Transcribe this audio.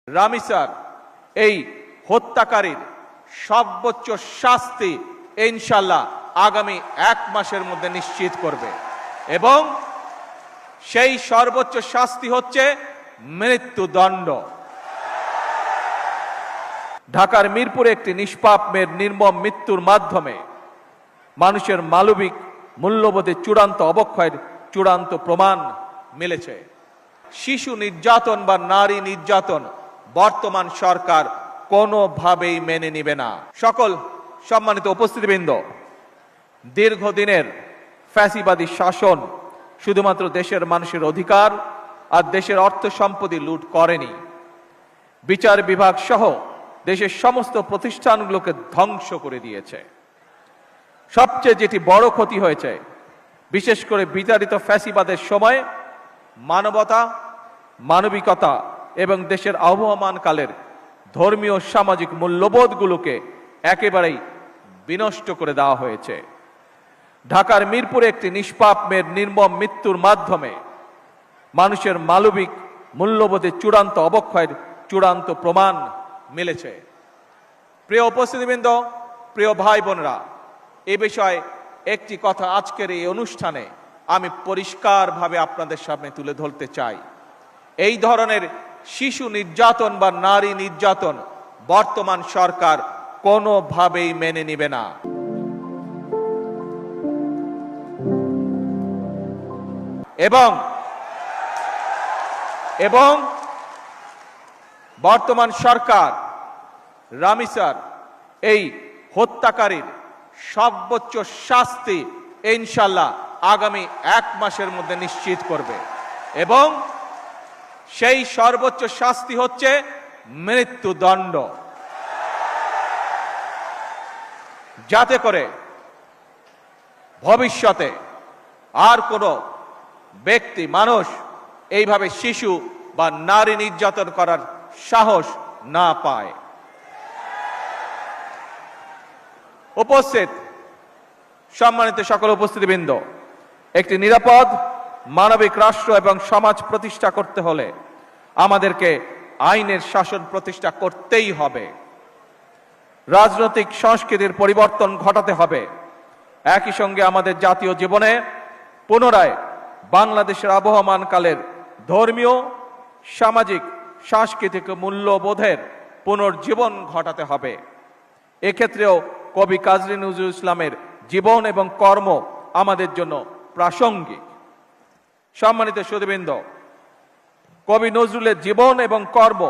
রামিসার এই হত্যাকারীর সর্বোচ্চ শাস্তি ইনশাআল্লাহ আগামী 1 মাসের মধ্যে নিশ্চিত করবে এবং সেই সর্বোচ্চ শাস্তি হচ্ছে মৃত্যুদণ্ড। ঢাকার মিরপুরে একটি নিষ্পাপ মেয়ের নির্মম মৃত্যুর মাধ্যমে মানুষের মানবিক মূল্যবোধের চূড়ান্ত অবক্ষয়ের চূড়ান্ত প্রমাণ মিলেছে। শিশু নির্যাতন বা নারী নির্যাতন বর্তমান সরকার কোনোভাবেই মেনে নিবে না। সকল সম্মানিত উপস্থিতিবৃন্দ, দীর্ঘদিনের ফ্যাসিবাদী শাসন শুধুমাত্র দেশের মানুষের অধিকার আর দেশের অর্থ সম্পত্তি লুট করেনি, বিচার বিভাগ সহ দেশের সমস্ত প্রতিষ্ঠানগুলোকে ধ্বংস করে দিয়েছে। সবচেয়ে যেটি বড় ক্ষতি হয়েছে, বিশেষ করে বিতাড়িত ফ্যাসিবাদের সময় মানবতা, মানবিকতা এবং দেশের আবহমানকালের ধর্মীয় সামাজিক মূল্যবোধগুলোকে একেবারেই বিনষ্ট করে দেওয়া হয়েছে। ঢাকার মিরপুরে একটি নিষ্পাপ মেয়ের নির্মম মৃত্যুর মাধ্যমে মানুষের মানবিক মূল্যবোধের চূড়ান্ত অবক্ষয়ের চূড়ান্ত প্রমাণ মিলেছে। প্রিয় উপস্থিতিবৃন্দ, প্রিয় ভাই বোনেরা, এ বিষয়ে একটি কথা আজকের এই অনুষ্ঠানে আমি পরিষ্কারভাবে আপনাদের সামনে তুলে ধরতে চাই। এই ধরনের শিশু নির্যাতন বা নারী নির্যাতন বর্তমান সরকার কোনোভাবেই মেনে নেবে না। এবং বর্তমান সরকার রামিসার এই হত্যাকারীর সর্বোচ্চ শাস্তি ইনশাআল্লাহ আগামী 1 মাসের মধ্যে নিশ্চিত করবে এবং সেই সর্বোচ্চ শাস্তি হচ্ছে মৃত্যুদণ্ড, যাতে করে ভবিষ্যতে আর কোনো ব্যক্তি মানুষ এইভাবে শিশু বা নারী নির্যাতন করার সাহস না পায়। উপস্থিত সম্মানিত সকল উপস্থিতিবৃন্দ, একটি নিরাপদ মানবিক রাষ্ট্র এবং সমাজ প্রতিষ্ঠা করতে হলে আমাদেরকে আইনের শাসন প্রতিষ্ঠা করতেই হবে। রাজনৈতিক সংস্কৃতির পরিবর্তন ঘটাতে হবে। একই সঙ্গে আমাদের জাতীয় জীবনে পুনরায় বাংলাদেশের আবহমানকালের ধর্মীয়, সামাজিক, সাংস্কৃতিক মূল্যবোধের পুনর্জীবন ঘটাতে হবে। এক্ষেত্রেও কবি কাজী নজরুল ইসলামের জীবন এবং কর্ম আমাদের জন্য প্রাসঙ্গিক। সম্মানিত সুধীবৃন্দ, কবি নজরুলের জীবন এবং কর্ম